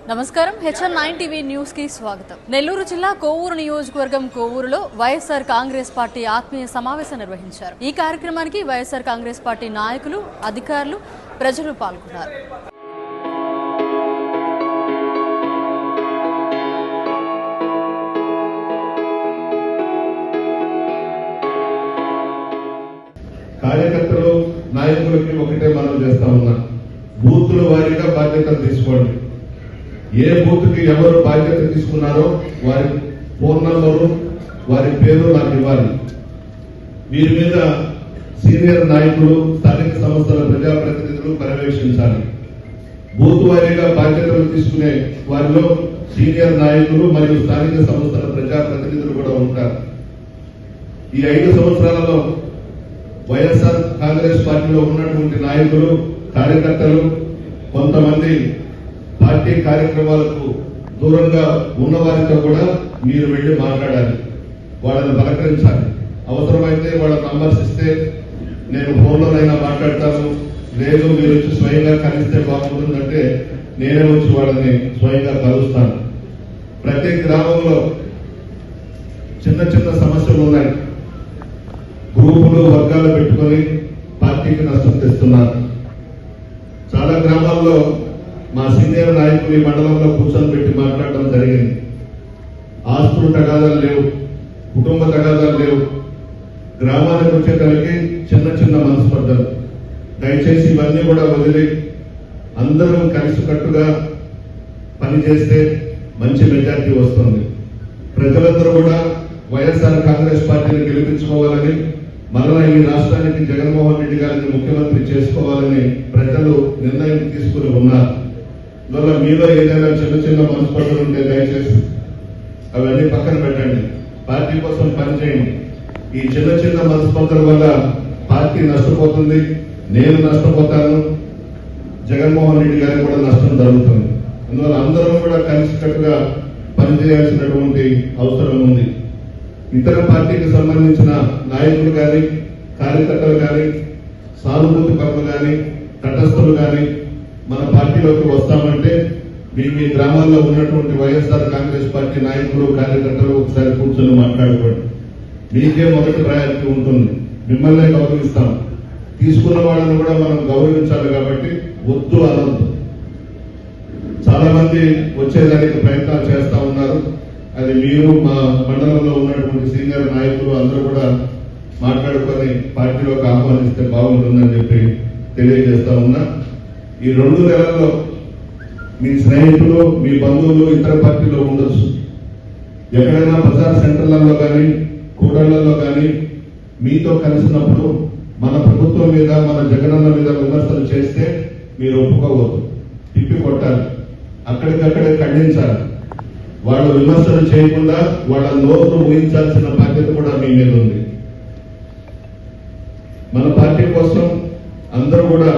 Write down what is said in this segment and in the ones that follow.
నమస్కారం హెచ్ఎన్9 TV news కి స్వాగతం. నెల్లూరు జిల్లా కోవూరు నియోజకవర్గం కోవూరులో వైఎస్ఆర్ కాంగ్రెస్ పార్టీ ఆత్మీయ సమావేశం నిర్వహించారు. ఈ కార్యక్రమానికి వైఎస్ఆర్ కాంగ్రెస్ పార్టీ నాయకులు, అధికారులు, ప్రజలు పాల్గొన్నారు. కార్యకర్తలు నాయకులకి ఒకటే మనం చేస్తా ఉన్నాం, బూతుల వారీగా బాధ్యతలు తీసుకోండి. ఏ బూత్ కి ఎవరు బాధ్యత తీసుకున్నారో వారి ఫోన్ నంబరు, వారి పేరు నాకు ఇవ్వాలి. వీరి మీద సీనియర్ నాయకులు, స్థానిక సంస్థల ప్రజాప్రతినిధులు పర్యవేక్షించాలి. బూత్ వారీగా బాధ్యతలు తీసుకునే వారిలో సీనియర్ నాయకులు మరియు స్థానిక సంస్థల ప్రజాప్రతినిధులు కూడా ఉంటారు. ఈ 5 సంవత్సరాలలో వైఎస్ఆర్ కాంగ్రెస్ పార్టీలో ఉన్నటువంటి నాయకులు, కార్యకర్తలు కొంతమంది పార్టీ కార్యక్రమాలకు దూరంగా ఉన్నవారితో కూడా మీరు వెళ్లి మాట్లాడాలి, వాళ్ళని పలకరించాలి. అవసరమైతే వాళ్ళ నంబర్స్ ఇస్తే నేను ఫోన్లోనైనా మాట్లాడతాను, లేదు మీరు వచ్చి స్వయంగా కలిస్తే బాగుంటుందంటే నేనే వచ్చి వాళ్ళని స్వయంగా కలుస్తాను. ప్రతి గ్రామంలో చిన్న చిన్న సమస్యలు ఉన్నాయి. గ్రూపులు, వర్గాలు పెట్టుకొని పార్టీకి నష్టం తెస్తున్నారు. చాలా గ్రామాల్లో మా సీనియర్ నాయకులు ఈ మండలంలో కూర్చొని పెట్టి మాట్లాడడం జరిగింది. ఆస్తులు తగాదాలు లేవు, కుటుంబ తగాదాలు లేవు, గ్రామానికి వచ్చేసరికి చిన్న చిన్న మనస్పర్ధలు. దయచేసి ఇవన్నీ కూడా వదిలి అందరూ కలిసికట్టుగా పనిచేస్తే మంచి మెజార్టీ వస్తుంది. ప్రజలందరూ కూడా వైఎస్ఆర్ కాంగ్రెస్ పార్టీని గెలిపించుకోవాలని, మరలా ఈ రాష్ట్రానికి జగన్మోహన్ రెడ్డి గారిని ముఖ్యమంత్రి చేసుకోవాలని ప్రజలు నిర్ణయం తీసుకుని ఉన్నారు. అందువల్ల మీలో ఏదైనా చిన్న చిన్న మనస్పర్ధలు ఉంటే దయచేసి అవన్నీ పక్కన పెట్టండి, పార్టీ కోసం పనిచేయండి. ఈ చిన్న చిన్న మనస్పర్ధల వల్ల పార్టీ నష్టపోతుంది, నేను నష్టపోతాను, జగన్మోహన్ రెడ్డి గారికి కూడా నష్టం జరుగుతుంది. అందువల్ల అందరం కూడా కలిసికట్టుగా పనిచేయాల్సినటువంటి అవసరం ఉంది. ఇతర పార్టీకి సంబంధించిన నాయకులు కానీ, కార్యకర్తలు కానీ, సానుభూతి పరులు కానీ, తటస్థులు కానీ మన పార్టీలోకి వస్తామంటే మీ గ్రామాల్లో ఉన్నటువంటి వైఎస్ఆర్ కాంగ్రెస్ పార్టీ నాయకులు, కార్యకర్తలు ఒకసారి కూర్చొని మాట్లాడుకోండి. మీకే మొదటి ప్రయారిటీ ఉంటుంది, మిమ్మల్నే గౌరవిస్తాం. తీసుకున్న వాళ్ళని కూడా మనం గౌరవించాలి కాబట్టి వద్దు అనొద్దు. చాలా మంది వచ్చేదానికి ప్రయత్నాలు చేస్తా ఉన్నారు. అది మీరు, మా మండలంలో ఉన్నటువంటి సీనియర్ నాయకులు అందరూ కూడా మాట్లాడుకొని పార్టీలోకి ఆహ్వానిస్తే బాగుంటుందని చెప్పి తెలియజేస్తా ఉన్నా. ఈ 2 నెలల్లో మీ స్నేహితులు, మీ బంధువులు ఇతర పార్టీలో ఉండొచ్చు. ఎక్కడైనా బజార్ సెంటర్లలో కానీ, కూడళ్లలో కానీ మీతో కలిసినప్పుడు మన ప్రభుత్వం మీద, మన జగనన్న మీద విమర్శలు చేస్తే మీరు ఒప్పుకోవద్దు, తిప్పి కొట్టాలి, అక్కడికక్కడే ఖండించాలి. వాళ్ళు విమర్శలు చేయకుండా వాళ్ళ నోరు ఊహించాల్సిన బాధ్యత కూడా మీ మీద ఉంది. మన పార్టీ కోసం అందరూ కూడా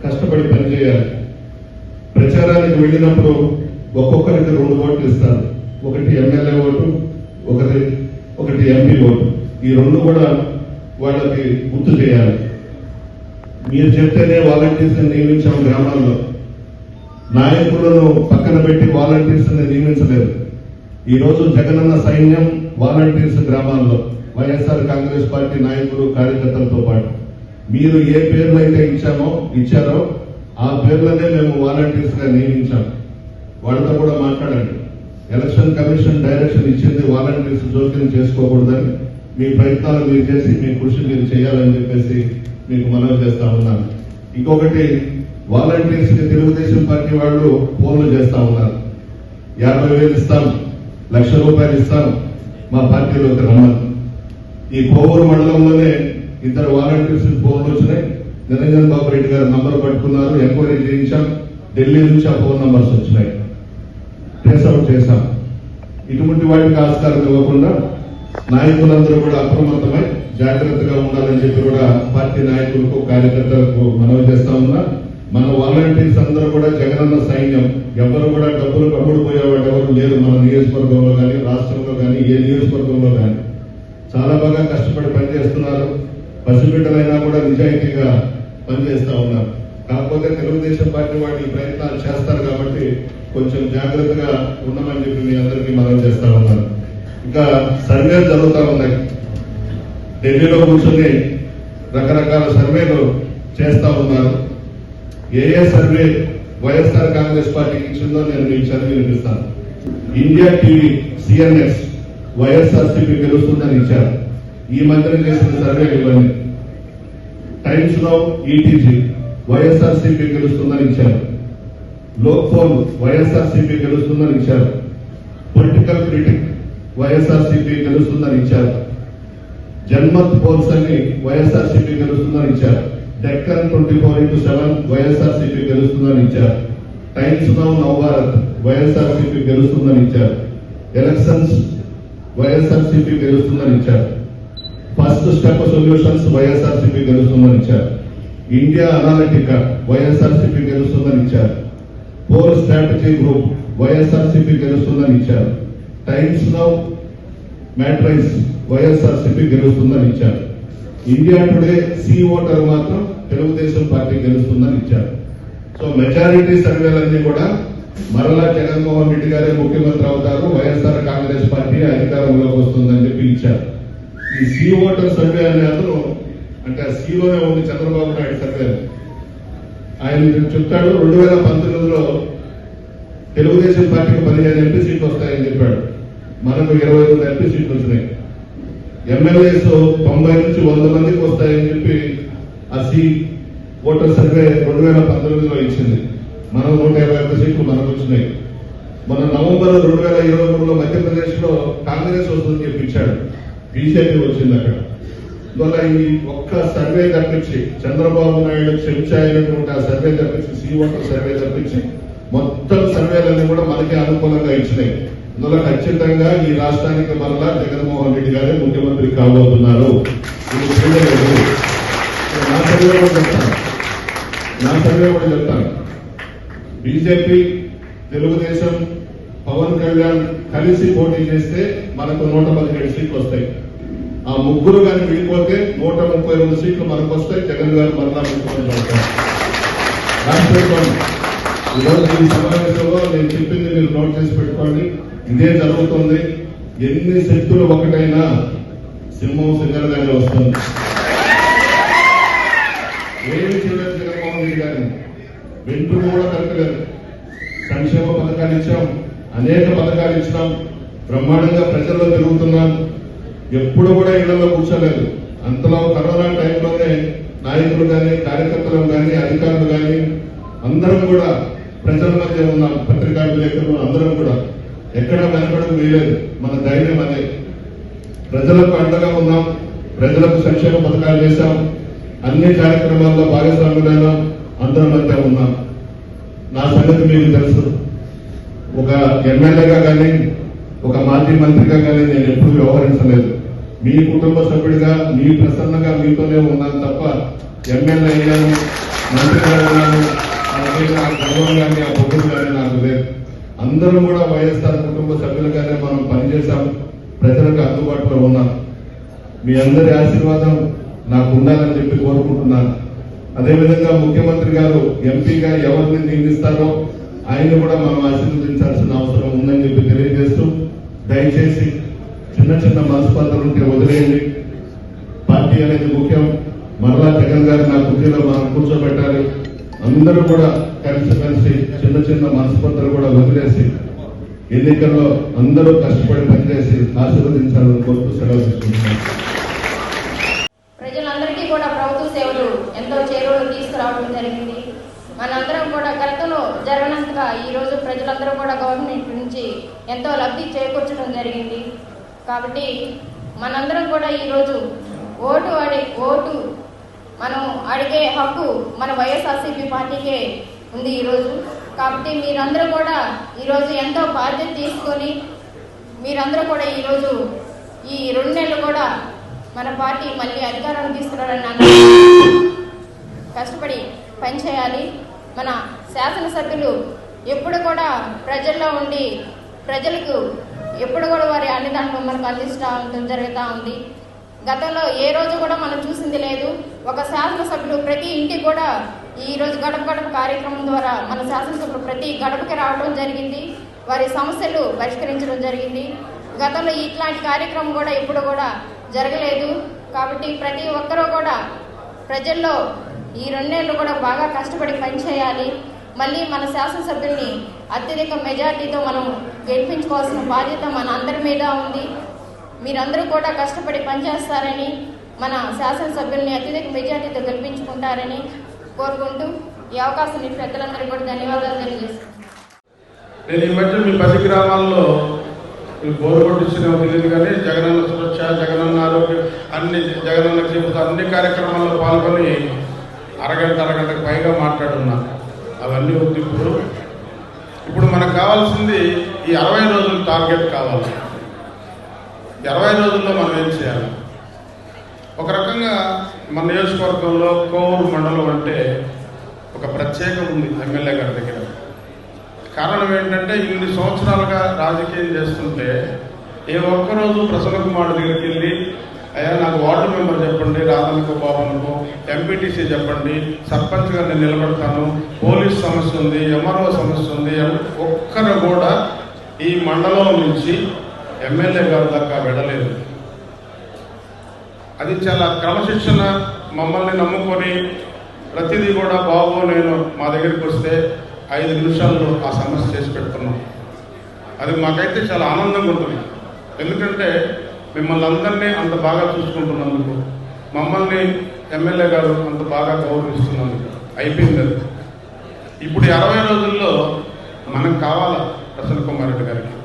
కష్టపడి పనిచేయాలి. ప్రచారానికి వెళ్ళినప్పుడు ఒక్కొక్కరికి 2 ఓట్లు ఇస్తారు. ఒకటి ఎమ్మెల్యే ఓటు, ఒకటి ఎంపీ ఓటు. ఈ 2 కూడా వాళ్ళకి గుర్తు చేయాలి. మీరు చెప్తేనే వాలంటీర్స్ నియమించాం. గ్రామాల్లో నాయకులను పక్కన పెట్టి వాలంటీర్స్ నియమించలేదు. ఈ రోజు జగనన్న సైన్యం వాలంటీర్స్ గ్రామాల్లో, వైఎస్ఆర్ కాంగ్రెస్ పార్టీ నాయకులు, కార్యకర్తలతో పాటు మీరు ఏ పేర్లు అయితే ఇచ్చారో ఆ పేర్లనే మేము వాలంటీర్స్ గా నియమించాం. వాళ్ళతో కూడా మాట్లాడండి. ఎలక్షన్ కమిషన్ డైరెక్షన్ ఇచ్చింది వాలంటీర్స్ జోక్యం చేసుకోకూడదని. మీ ప్రయత్నాలు మీరు చేసి, మీ కృషి మీరు చేయాలని చెప్పేసి మీకు మనవి చేస్తా ఉన్నాను. ఇంకొకటి, వాలంటీర్స్ కి తెలుగుదేశం పార్టీ వాళ్ళు ఫోన్లు చేస్తా ఉన్నారు. 50,000 ఇస్తాం, ₹1,00,000 ఇస్తాం, మా పార్టీలోకి రమ్మని. ఈ కోవూరు మండలంలోనే 2 వాలంటీర్స్ ఫోన్లు వచ్చినాయి. నిరంజన్ బాబు రెడ్డి గారు నంబర్ పట్టుకున్నారు, ఎంక్వైరీ చేయించాం. ఢిల్లీ నుంచి ఆ ఫోన్ నంబర్స్ వచ్చినాయి, ట్రేస్అవుట్ చేశాం. ఇటువంటి వాటికి ఆస్కారం ఇవ్వకుండా నాయకులందరూ కూడా అప్రమత్తమై జాగ్రత్తగా ఉండాలని చెప్పి కూడా పార్టీ నాయకులకు, కార్యకర్తలకు మనవి చేస్తా ఉన్నా. మన వాలంటీర్స్ అందరూ కూడా జగనన్న సైన్యం. ఎవరు కూడా డబ్బులు కమ్ముడు పోయేవాడు ఎవరు లేరు మన నియోజకవర్గంలో కానీ, రాష్ట్రంలో కానీ, ఏ నియోజకవర్గంలో కానీ. చాలా బాగా కష్టపడి పనిచేస్తున్నారు. పసిబిడ్డలైనా కూడా నిజాయితీగా పనిచేస్తా ఉన్నారు. కాకపోతే తెలుగుదేశం పార్టీ వాళ్ళు ఈ ప్రయత్నాలు చేస్తారు కాబట్టి కొంచెం జాగ్రత్తగా ఉండమని చెప్పి మీ అందరికీ మనం చేస్తా ఉన్నాను. ఇంకా సర్వేలు జరుగుతూ ఉన్నాయి. ఢిల్లీలో కూర్చొని రకరకాల సర్వేలు చేస్తా ఉన్నారు. ఏ సర్వే వైఎస్ఆర్ కాంగ్రెస్ పార్టీకి ఇచ్చిందో నేను మీకు చదివి వినిపిస్తాను. ఇండియా టీవీ సిఎన్ఎస్ వైఎస్ఆర్సీపీ గెలుస్తుందని ఇచ్చారు. ఈ మధ్యన చేసిన సర్వేలు ఇవన్నీ. టైమ్స్ నౌ ఈటీజీ వైఎస్ఆర్సీపీ గెలుస్తుందని ఇచ్చారు. లోక్ఫోన్ వైఎస్ఆర్సీపీ గెలుస్తుందని ఇచ్చారు. పొలిటికల్ క్రిటిక్ వైఎస్ఆర్సీపీ గెలుస్తుందని ఇచ్చారు. జన్మత్ పోల్స్ అని వైఎస్ఆర్సీపీ గెలుస్తుందని ఇచ్చారు. డెక్కన్ 24/7 వైఎస్ఆర్సీపీ గెలుస్తుందని ఇచ్చారు. టైమ్స్ నౌ నవభారత్ వైఎస్ఆర్సీపీ గెలుస్తుందని ఇచ్చారు. ఎలక్షన్స్ వైఎస్ఆర్సీపీ గెలుస్తుందని ఇచ్చారు. ఫస్ట్ స్టెప్ సొల్యూషన్స్ వైఎస్ఆర్సీపీ గెలుస్తుందని ఇచ్చారు. ఇండియా అనాలిటికా వైఎస్ఆర్సీపీ గెలుస్తుందని ఇచ్చారు. పోల్ స్ట్రాటజీ గ్రూప్ వైఎస్ఆర్సీపీ గెలుస్తుందని ఇచ్చారు. టైమ్స్ నౌ మ్యాట్రైస్ వైఎస్ఆర్సీపీ గెలుస్తుందని ఇచ్చారు. ఇండియా టుడే సి ఓటర్ మాత్రం తెలుగుదేశం పార్టీ గెలుస్తుందని ఇచ్చారు. సో మెజారిటీ సర్వేలన్నీ కూడా మరలా జగన్మోహన్ రెడ్డి గారే ముఖ్యమంత్రి అవుతారు, వైఎస్ఆర్ కాంగ్రెస్ పార్టీ అధికారంలోకి వస్తుందని చెప్పి ఇచ్చారు. ఈ సి ఓటర్ సర్వే అనే అతను అంటే ఆ సిలోనే ఉంది చంద్రబాబు నాయుడు సర్వే. ఆయన చెప్తాడు 2019లో తెలుగుదేశం పార్టీకి 15 ఎంపీ సీట్లు వస్తాయని చెప్పాడు. మనకు 22 ఎంపీ సీట్లు వచ్చినాయి. ఎమ్మెల్యేస్ 90 నుంచి 100 మందికి వస్తాయని చెప్పి ఆ సి ఓటర్ సర్వే 2019లో ఇచ్చింది. మనం 121 సీట్లు మనకు వచ్చినాయి. మన నవంబర్ 2023లో మధ్యప్రదేశ్ లో కాంగ్రెస్ వస్తుందని చెప్పి ఇచ్చాడు. బీజేపీ వచ్చింది అక్కడ. అందువల్ల ఈ ఒక్క సర్వే తప్పించి చంద్రబాబు నాయుడు చెంచా అయినటువంటి ఆ సర్వే తప్పించి సి ఓటర్ సర్వే తప్పించి మొత్తం సర్వేలన్నీ కూడా మనకే అనుకూలంగా ఇచ్చినాయి. అందువల్ల ఖచ్చితంగా ఈ రాష్ట్రానికి మరలా జగన్మోహన్ రెడ్డి గారే ముఖ్యమంత్రి కాబోతున్నారు. నా సర్వే కూడా చెప్తాను. బీజేపీ, తెలుగుదేశం, పవన్ కళ్యాణ్ కలిసి పోటీ చేస్తే మనకు 117 సీట్లు వస్తాయి. ఆ ముగ్గురు కానీ విడిపోతే 132 సీట్లు మనకు వస్తాయి. జగన్ గారు మరలా ముఖ్యమంత్రి అవుతారు. ఈరోజు ఈ సమావేశంలో నేను చెప్పింది మీరు నోట్ చేసి పెట్టుకోండి. ఇదే జరుగుతుంది. ఎన్ని శక్తులు ఒకటైనా సింహం సింగల్గానే వస్తుంది. ఏమి చేయలేదు జగన్మోహన్ రెడ్డి గారిని, వెంట్రుక కూడా కలపలేదు. సంక్షేమ పథకాలు ఇచ్చాం, అనేక పథకాలు ఇచ్చినాం, బ్రహ్మాండంగా ప్రజల్లో తిరుగుతున్నాం. ఎప్పుడు కూడా ఇళ్లలో కూర్చోలేదు. అంతలో కరోనా టైంలోనే నాయకులు కానీ, కార్యకర్తలు కానీ, అధికారులు కానీ అందరం కూడా ప్రజల మధ్య ఉన్నాం. పత్రికా విలేకరులు అందరం కూడా ఎక్కడ వెనకడం వేయలేదు. మన ధైర్యం అదే. ప్రజలకు అండగా ఉన్నాం, ప్రజలకు సంక్షేమ పథకాలు చేశాం, అన్ని కార్యక్రమాల్లో భాగస్వాములైనా అందరం మధ్య ఉన్నాం. నా సంగతి మీకు తెలుసు. ఒక ఎమ్మెల్యేగా కానీ, ఒక మాజీ మంత్రిగా కానీ నేను ఎప్పుడు వ్యవహరించలేదు. మీ కుటుంబ సభ్యుడిగా, మీ ప్రసన్నగా మీతోనే ఉన్నాను తప్ప ఎమ్మెల్యే అయ్యాను, మంత్రిగా ఉన్నాను, గర్వం కానీ ఆ పొద్దులు కానీ నాకు లేదు. అందరం కూడా వైఎస్ఆర్ కుటుంబ సభ్యులుగానే మనం పనిచేశాం, ప్రజలకు అందుబాటులో ఉన్నాం. మీ అందరి ఆశీర్వాదం నాకు ఉండాలని చెప్పి కోరుకుంటున్నాను. అదేవిధంగా ముఖ్యమంత్రి గారు ఎంపీగా ఎవరిని నియమిస్తారో ఆయన కూడా మనం ఆశీర్వదించాల్సిన అవసరం ఉందని చెప్పి తెలియజేస్తూ, దయచేసి చిన్న చిన్న మనస్పర్ధలు ఉంటే వదిలేయండి. పార్టీ అనేది ముఖ్యం. మరలా జగన్ గారు నా కుర్చీలో మనం కూర్చోబెట్టాలి. అందరూ కూడా కలిసి చిన్న చిన్న మనస్పర్ధలు కూడా వదిలేసి ఎన్నికల్లో అందరూ కష్టపడి పనిచేసి ఆశీర్వదించాలని కోరుతూ సెలవు తీసుకుంటున్నాను. ప్రజలందరికీ కూడా ప్రభుత్వ సేవలు ఎంతో చేరువలు తీసుకురావడం జరిగింది. మనందరం కూడా గతంలో జరగనంతగా ఈరోజు ప్రజలందరూ కూడా గవర్నమెంట్ నుంచి ఎంతో లబ్ధి చేకూర్చడం జరిగింది. కాబట్టి మనందరం కూడా ఈరోజు ఓటు మనం అడిగే హక్కు మన వైఎస్ఆర్సీపీ పార్టీకే ఉంది ఈరోజు. కాబట్టి మీరందరూ కూడా ఈరోజు ఎంతో బాధ్యత తీసుకొని మీరందరూ కూడా ఈరోజు ఈ 2 నెలలు కూడా మన పార్టీ మళ్ళీ అధికారాన్ని తీసుకురావాలని కష్టపడి పనిచేయాలి. మన శాసనసభ్యులు ఎప్పుడు కూడా ప్రజల్లో ఉండి ప్రజలకు ఎప్పుడు కూడా వారి అన్నిదాంట్లో మనకు అందించడం జరుగుతూ ఉంది. గతంలో ఏ రోజు కూడా మనం చూసింది లేదు. ఒక శాసనసభ్యులు ప్రతి ఇంటికి కూడా ఈరోజు గడప గడప కార్యక్రమం ద్వారా మన శాసనసభ్యులు ప్రతి గడపకి రావడం జరిగింది, వారి సమస్యలు పరిష్కరించడం జరిగింది. గతంలో ఇట్లాంటి కార్యక్రమం కూడా ఇప్పుడు కూడా జరగలేదు. కాబట్టి ప్రతి ఒక్కరూ కూడా ప్రజల్లో ఈ 2 నెలలు కూడా బాగా కష్టపడి పనిచేయాలి. మళ్ళీ మన శాసనసభ్యుల్ని అత్యధిక మెజార్టీతో మనం గెలిపించుకోవాల్సిన బాధ్యత మన అందరి మీద ఉంది. మీరందరూ కూడా కష్టపడి పనిచేస్తారని, మన శాసనసభ్యుల్ని అత్యధిక మెజార్టీతో గెలిపించుకుంటారని కోరుకుంటూ ఈ అవకాశం ఇచ్చిన పెద్దలందరికీ కూడా ధన్యవాదాలు తెలియజేస్తున్నాను. నేను ఈ మధ్య మీ 10 గ్రామాల్లో బోరు కొట్టించిన తెలియదు కానీ జగనన్న సురక్ష, జగనన్న ఆరోగ్యం, అన్ని జగనన్న జీవితం అన్ని కార్యక్రమాల్లో పాల్గొని అరగంటకు పైగా మాట్లాడున్నా. అవన్నీ ఉంది. ఇప్పుడు మనకు కావాల్సింది ఈ 60 రోజుల టార్గెట్ కావాలి. 20 రోజుల్లో మనం ఏం చేయాలి? ఒక రకంగా మన నియోజకవర్గంలో కోవూరు మండలం అంటే ఒక ప్రత్యేకం ఉంది ఎమ్మెల్యే గారి దగ్గర. కారణం ఏంటంటే ఇన్ని సంవత్సరాలుగా రాజకీయం చేస్తుంటే ఏ ఒక్కరోజు ప్రసన్న కుమార్ దగ్గరికి వెళ్ళి అయ్యా నాకు వార్డు మెంబర్ చెప్పండి, రాధనకు బాబునకు ఎంపీటీసీ చెప్పండి, సర్పంచ్గా నేను నిలబడతాను, పోలీస్ సమస్య ఉంది, ఎంఆర్ఓ సమస్య ఉంది, ఒక్కరు కూడా ఈ మండలం నుంచి ఎమ్మెల్యే గారి దాకా వెళ్ళలేదు. అది చాలా క్రమశిక్షణ, మమ్మల్ని నమ్ముకొని ప్రతిదీ కూడా బాబు నేను మా దగ్గరికి వస్తే 5 నిమిషాల్లో ఆ సమస్య చేసి పెడుతున్నాం. అది మాకైతే చాలా ఆనందంగా ఉంటుంది. ఎందుకంటే మిమ్మల్ని అందరినీ అంత బాగా చూసుకుంటున్నందుకు, మమ్మల్ని ఎమ్మెల్యే గారు అంత బాగా గౌరవిస్తున్నందుకు అయిపోయింది. అది ఇప్పుడు 60 రోజుల్లో మనకు కావాలా ప్రసన్న కుమార్ రెడ్డి గారికి.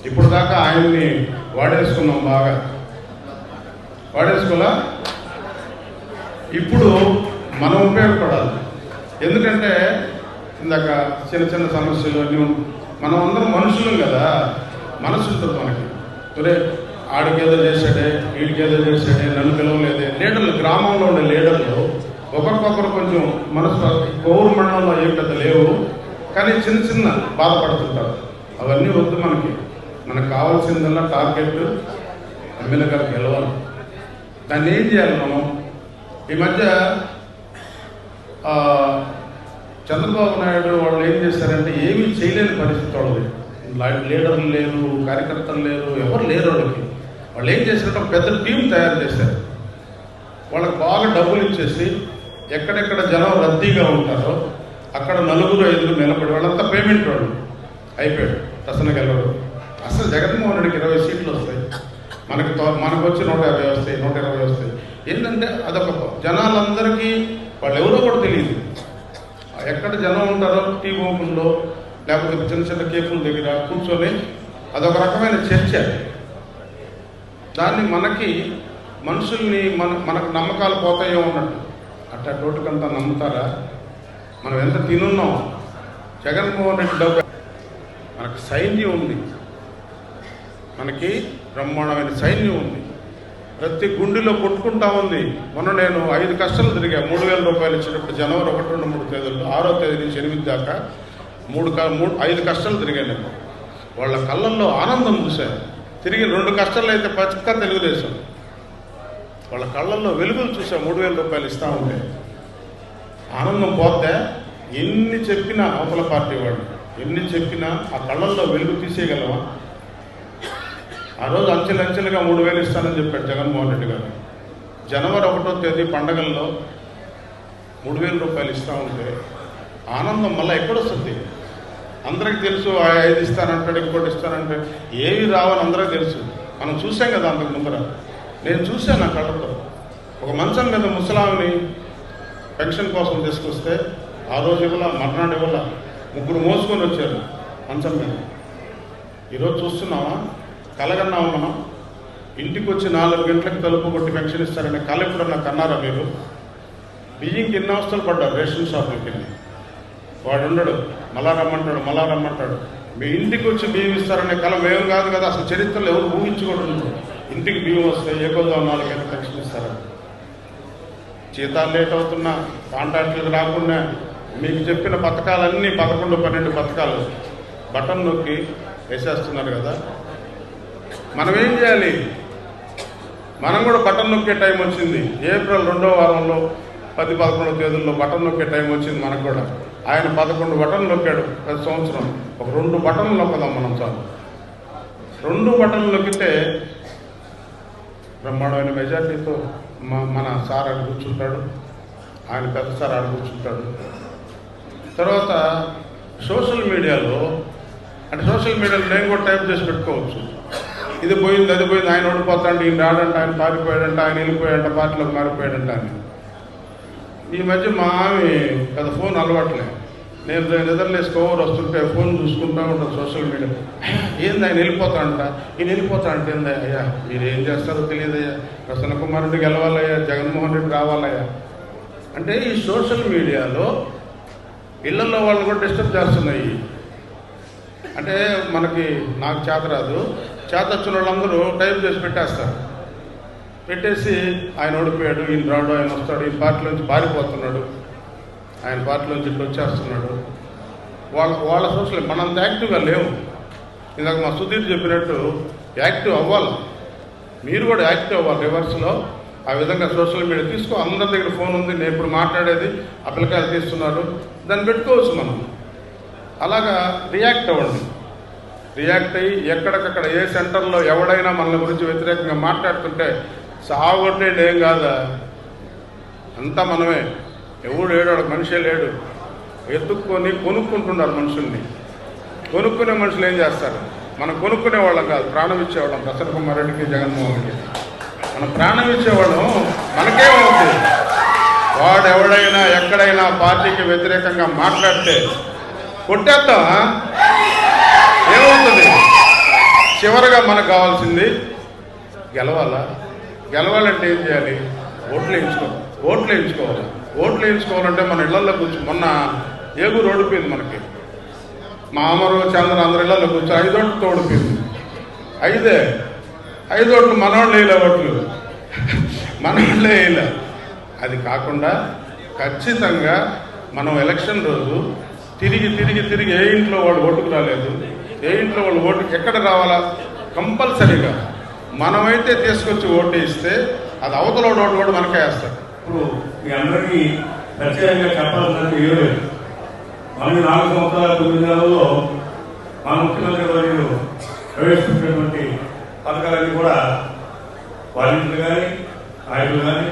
ఇప్పుడు దాకా ఆయన్ని వాడేసుకున్నాం, బాగా వాడేసుకోలా. ఇప్పుడు మనం ఉపయోగపడాలి. ఎందుకంటే ఇందాక చిన్న చిన్న సమస్యలు అన్నీ మనం అందరం మనుషులం కదా, మనసు ఉంటుంది మనకి. ఒరే ఆడికేదో చేశాడే, వీడికేదో చేశాడే, నన్ను పిలవలేదే. లీడర్లు, గ్రామంలో ఉండే లీడర్లు ఒకరికొకరు కొంచెం మనసు, కోవూరు మండలంలో ఏం పెద్ద లేవు కానీ చిన్న చిన్న బాధపడుతుంటారు. అవన్నీ వద్దు మనకి. మనకు కావాల్సిందల్లా టార్గెట్ ఎమ్మెల్యే గారికి గెలవాలి. దాన్ని ఏం చేయాలి మనం? ఈ మధ్య చంద్రబాబు నాయుడు వాళ్ళు ఏం చేశారంటే ఏమీ చేయలేని పరిస్థితి వాళ్ళది. లీడర్లు లేరు, కార్యకర్తలు లేరు, ఎవరు లేరు వాళ్ళకి. వాళ్ళు ఏం చేశారంటే పెద్ద టీం తయారు చేశారు. వాళ్ళకి బాగా డబ్బులు ఇచ్చేసి ఎక్కడెక్కడ జనం రద్దీగా ఉంటారో అక్కడ 4-5 నిలబడి వాళ్ళంతా పేమెంట్ వాళ్ళు అయిపోయాడు. ప్రసన్న గెలవడు. అసలు జగన్మోహన్ రెడ్డికి 20 సీట్లు వస్తాయి, మనకు వచ్చి 150 వస్తాయి, 120 వస్తాయి. ఏంటంటే అదొక జనాలందరికీ వాళ్ళు ఎవరో కూడా తెలియదు. ఎక్కడ జనం ఉంటారో టీ ఓపెన్లో లేకపోతే చిన్న చిన్న కేకుల దగ్గర కూర్చొని అదొక రకమైన చర్చ. దాన్ని మనకి మనుషుల్ని మనకు నమ్మకాలు పోతాయో ఉన్నట్టు అట్లా టోటుకంతా నమ్ముతారా? మనం ఎంత తినున్నాం. జగన్మోహన్ రెడ్డి డబ్బు, మనకు సైన్యం ఉంది, మనకి బ్రహ్మాండమైన సైన్యం ఉంది, ప్రతి గుండెలో కొట్టుకుంటా ఉంది. మొన్న నేను 5 కష్టాలు తిరిగా. 3,000 రూపాయలు ఇచ్చినప్పుడు జనవరి 1, 2, 3 తేదీలు, 6వ తేదీ నుంచి 8 దాకా 5 కష్టాలు తిరిగాను నేను. వాళ్ళ కళ్ళల్లో ఆనందం చూశాను. తిరిగి 2 కష్టాలు అయితే పచ్చిక తెలుగుదేశం. వాళ్ళ కళ్ళల్లో వెలుగులు చూసా. 3,000 రూపాయలు ఇస్తా ఉంటే ఆనందం పోతే ఎన్ని చెప్పినా అవతల పార్టీ వాడు ఎన్ని చెప్పినా ఆ కళ్ళల్లో వెలుగు తీసేయగలవా? ఆ రోజు అంచెలంచెలుగా 3,000 ఇస్తానని చెప్పాడు జగన్మోహన్ రెడ్డి గారు. జనవరి 1వ తేదీ పండగల్లో 3,000 రూపాయలు ఇస్తా ఉంటే ఆనందం మళ్ళీ ఎక్కడొస్తుంది? అందరికీ తెలుసు. 5 ఇస్తానంటాడు, ఇంకోటి ఇస్తానంటే ఏవి రావని అందరికీ తెలుసు. మనం చూసాం కదా అంతకు ముందర. నేను చూశాను ఆ కళ్ళతో. ఒక మంచం మీద ముసలామిని పెన్షన్ కోసం తీసుకొస్తే ఆ రోజు ఇవ్వాల, మర్నాడు ఇవ్వాల, 3 మోసుకొని వచ్చారు మంచం మీద. ఈరోజు చూస్తున్నావా? కలగన్నావా మనం? ఇంటికి వచ్చి 4 గంటలకు తలుపు కొట్టి పెన్షన్ ఇస్తారనే కళ ఎప్పుడన్నా కన్నారా మీరు? బియ్యంకి ఎన్ని అవస్థలు పడ్డారు రేషన్ షాపులకి వెళ్ళి. వాడు ఉండడు, మళ్ళా రమ్మంటాడు. మీ ఇంటికి వచ్చి బియ్యం ఇస్తారనే కళ మేము కాదు కదా, అసలు చరిత్రలో ఎవరు ఊహించుకోవడం. ఇంటికి బియ్యం వస్తాయి, ఏకోదో 4 గంటలు పెన్షన్ ఇస్తారా? జీతాలు లేట్ అవుతున్నా, కాంట్రాక్టులకు రాకుండా మీకు చెప్పిన పథకాలన్నీ 11, 12 పథకాలు బటన్ నొక్కి వేసేస్తున్నారు కదా. మనం ఏం చేయాలి? మనం కూడా బటన్ నొక్కే టైం వచ్చింది. ఏప్రిల్ 2వ వారంలో 10-11 తేదీల్లో బటన్ నొక్కే టైం వచ్చింది మనకు కూడా. ఆయన 11 బటన్లు నొక్కాడు ప్రతి సంవత్సరం. ఒక 2 బటన్లు నొక్కదాం మనం చాలు. 2 బటన్లు నొక్కితే బ్రహ్మాండమైన మెజార్టీతో మన సార్ ఆడ కూర్చుంటాడు, ఆయన పెద్ద సార్ ఆడ కూర్చుంటాడు. తర్వాత సోషల్ మీడియాలో నేను కూడా టైప్ చేసి పెట్టుకోవచ్చు. ఇది పోయింది, అది పోయింది, ఆయన ఓడిపోతాడు, ఈయన రాడంట, ఆయన పారిపోయాడంట, ఆయన వెళ్ళిపోయాడంట, పార్టీలోకి మారిపోయాడంట అని. ఈ మధ్య మా ఆమె పెద్ద ఫోన్ అలవాట్లే. నేను నిద్రలేసి కవర్ వస్తుంటే ఫోన్ చూసుకుంటూ ఉంటాను సోషల్ మీడియా. ఏంది ఆయన వెళ్ళిపోతాడంట, ఈయన వెళ్ళిపోతాడంట, ఏంది అయ్యా మీరు ఏం చేస్తారో తెలియదయ్యా, ప్రసన్న కుమార్ రెడ్డి గెలవాలయ్యా, జగన్మోహన్ రెడ్డి రావాలయ్యా అంటే ఈ సోషల్ మీడియాలో ఇళ్లలో వాళ్ళు కూడా డిస్టర్బ్ చేస్తున్నాయి. అంటే మనకి నాకు చేత రాదు, చేత వచ్చిన వాళ్ళందరూ టైప్ చేసి పెట్టేస్తారు. పెట్టేసి ఆయన ఓడిపోయాడు, ఈయన రాడు, ఆయన వస్తాడు, ఈయన పార్టీలోంచి పారిపోతున్నాడు, ఆయన పార్టీలోంచి ఇట్లా వచ్చేస్తున్నాడు. వాళ్ళ సోషల్ మనంత యాక్టివ్గా లేవు. ఇందాక మా సుధీర్ చెప్పినట్టు యాక్టివ్ అవ్వాలి, మీరు కూడా యాక్టివ్ అవ్వాలి రివర్స్లో. ఆ విధంగా సోషల్ మీడియా తీసుకో. అందరి దగ్గర ఫోన్ ఉంది, నేను ఇప్పుడు మాట్లాడేది ఆ పిల్లకాయలు తీస్తున్నారు, దాన్ని పెట్టుకోవచ్చు మనం. అలాగా రియాక్ట్ అవ్వండి. రియాక్ట్ అయ్యి ఎక్కడికక్కడ ఏ సెంటర్లో ఎవడైనా మన గురించి వ్యతిరేకంగా మాట్లాడుతుంటే సాగొట్టేది ఏం కాదా, అంతా మనమే. ఎవడు ఏడాడు మనిషే లేడు. ఎత్తుక్కొని కొనుక్కుంటున్నారు మనుషుల్ని. కొనుక్కునే మనుషులు ఏం చేస్తారు? మనం కొనుక్కునే వాళ్ళం కాదు, ప్రాణం ఇచ్చేవాళ్ళం. ప్రసన్న కుమార్ రెడ్డికి, జగన్మోహన్ రెడ్డికి మనం ప్రాణం ఇచ్చేవాళ్ళం. మనకేమవుతుంది? వాడు ఎవడైనా ఎక్కడైనా పార్టీకి వ్యతిరేకంగా మాట్లాడితే కొట్టేద్దామా? ఏమవుతుంది? చివరగా మనకు కావాల్సింది గెలవాలా. గెలవాలంటే ఏం చేయాలి? ఓట్లు వేయించుకోవాలి. ఓట్లు వేయించుకోవాలంటే మన ఇళ్లలో కూర్చో. మొన్న ఏగూరు ఓడిపోయింది మనకి. మా అమరు చంద్ర అందరి ఇళ్లలో కూర్చో 5 ఓట్లతో ఓడిపోయింది. 5 ఓట్లు మనవాళ్ళు వేయలే, ఓట్లు మనవాళ్ళే వేయలే. అది కాకుండా ఖచ్చితంగా మనం ఎలక్షన్ రోజు తిరిగి ఏ ఇంట్లో వాడు ఓటుకు రాలేదు, ఏ ఇంట్లో వాళ్ళు ఓటు ఎక్కడ రావాలా, కంపల్సరీగా మనమైతే తీసుకొచ్చి ఓటు ఇస్తే అది అవతల ఓటు కూడా మనకే వేస్తారు. ఇప్పుడు మీ అందరికీ ప్రత్యేకంగా చెప్పాల్సినట్టు ఏం లేదు. మన 4 సంవత్సరాల 9 నెలల్లో మన ముఖ్యమంత్రి వర్యులు ప్రవేశపెట్టినటువంటి పథకాలన్నీ కూడా వాలంటీర్లు కానీ, నాయకులు కానీ,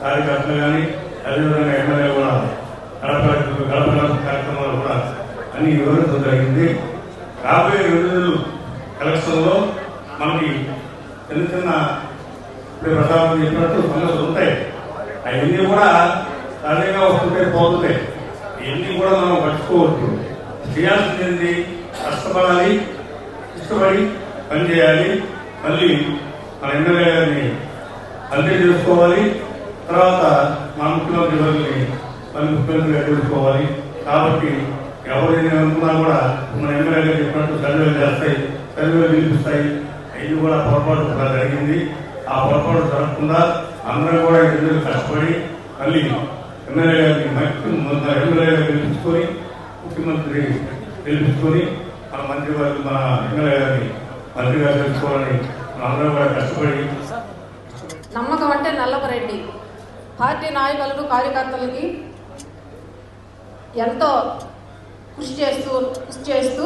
కార్యకర్తలు కానీ, అదేవిధంగా ఎమ్మెల్యేలు కూడా గడప కార్యక్రమాలు కూడా అన్ని వివరించడం జరిగింది. రాబోయే 2 నెలలు ఎలక్షన్లో మనకి చిన్న ప్రధాని చెప్పినట్టు సమస్యలు ఉంటాయి. అవన్నీ కూడా సహజంగా వస్తుంటే పోతుంటాయి. ఇవన్నీ కూడా మనం పట్టుకోవచ్చు. చేయాల్సింది కష్టపడాలి, ఇష్టపడి పనిచేయాలి. మళ్ళీ మన ఎమ్మెల్యే గారిని అంతే చేసుకోవాలి. తర్వాత మా ముఖ్యమంత్రి గారిని మళ్ళీ ముఖ్యమంత్రిగా తెలుసుకోవాలి. కాబట్టి ఎవరైనా అనుకున్నా కూడా మన ఎమ్మెల్యే గారు చెప్పినట్టు సర్వేలు చేస్తాయి, సర్వేలు నిలిపిస్తాయి. ఇది కూడా పొరపాటు కూడా జరిగింది. ఆ పొరపాటు జరగకుండా అందరం కూడా ఎదురు కష్టపడి మళ్ళీ ఎమ్మెల్యే గారిని గెలిపించుకొని, ముఖ్యమంత్రి గెలిపించుకొని, మన మంత్రి గారు మన ఎమ్మెల్యే గారిని మంత్రిగా తెలుసుకోవాలని అందరం కూడా కష్టపడి. నమ్మకం అంటే నల్లపరెడ్డి పార్టీ నాయకులకు, కార్యకర్తలకి ఎంతో కృషి చేస్తూ